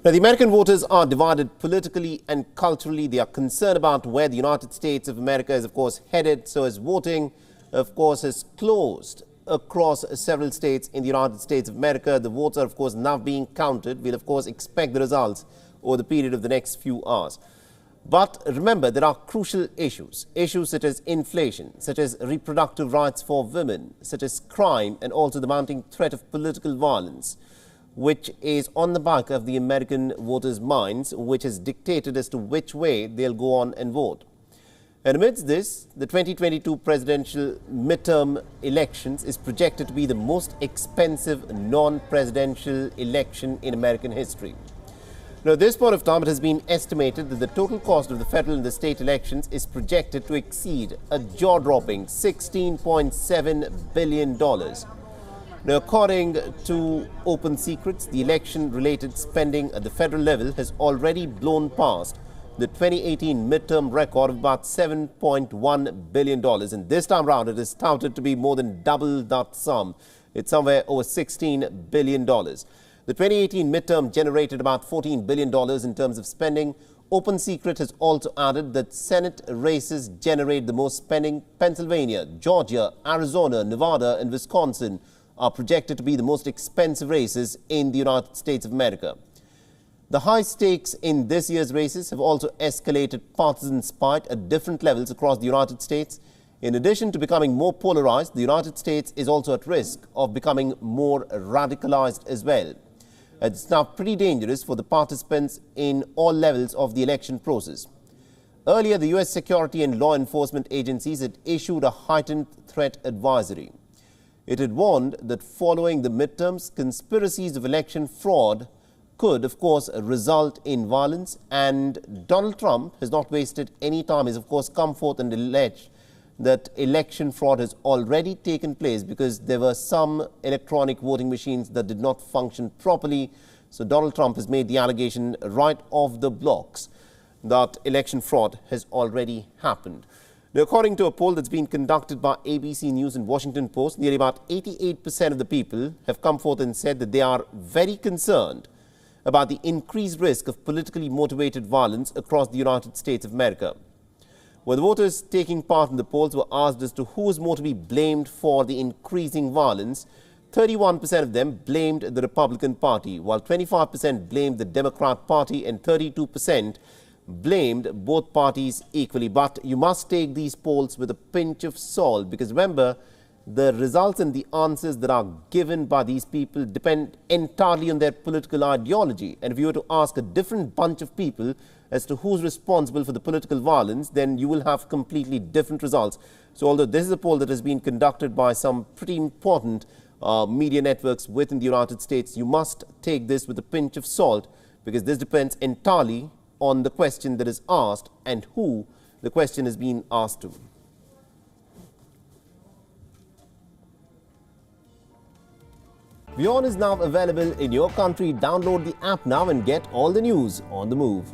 Now, the American voters are divided politically and culturally. They are concerned about where the United States of America is, of course, headed. So as voting, of course, has closed across several states in the United States of America. The votes are, of course, now being counted. We'll, of course, expect the results over the period of the next few hours. But remember, there are crucial issues such as inflation, such as reproductive rights for women, such as crime, and also the mounting threat of political violence, which is on the back of the American voters' minds, which has dictated as to which way they'll go on and vote. And amidst this, the 2022 presidential midterm elections is projected to be the most expensive non-presidential election in American history. Now, at this point of time, it has been estimated that the total cost of the federal and the state elections is projected to exceed a jaw-dropping $16.7 billion. Now, according to Open Secrets, the election-related spending at the federal level has already blown past the 2018 midterm record of about $7.1 billion. And this time round, it is touted to be more than double that sum. It's somewhere over $16 billion. The 2018 midterm generated about $14 billion in terms of spending. Open Secret has also added that Senate races generate the most spending. Pennsylvania, Georgia, Arizona, Nevada, and Wisconsin are projected to be the most expensive races in the United States of America. The high stakes in this year's races have also escalated partisan spite at different levels across the United States. In addition to becoming more polarized, the United States is also at risk of becoming more radicalized as well. It's now pretty dangerous for the participants in all levels of the election process. Earlier, the U.S. security and law enforcement agencies had issued a heightened threat advisory. It had warned that following the midterms, conspiracies of election fraud could, of course, result in violence. And Donald Trump has not wasted any time. He's, of course, come forth and alleged that election fraud has already taken place because there were some electronic voting machines that did not function properly. So Donald Trump has made the allegation right off the blocks that election fraud has already happened. Now, according to a poll that's been conducted by ABC News and Washington Post, nearly about 88% of the people have come forth and said that they are very concerned about the increased risk of politically motivated violence across the United States of America. When the voters taking part in the polls were asked as to who is more to be blamed for the increasing violence, 31% of them blamed the Republican Party, while 25% blamed the Democrat Party and 32% blamed both parties equally. But you must take these polls with a pinch of salt, because remember, the results and the answers that are given by these people depend entirely on their political ideology. And if you were to ask a different bunch of people as to who's responsible for the political violence, then you will have completely different results. So although this is a poll that has been conducted by some pretty important media networks within the United States, you must take this with a pinch of salt, because this depends entirely on the question that is asked and who the question is being asked to. WION is now available in your country. Download the app now and get all the news on the move.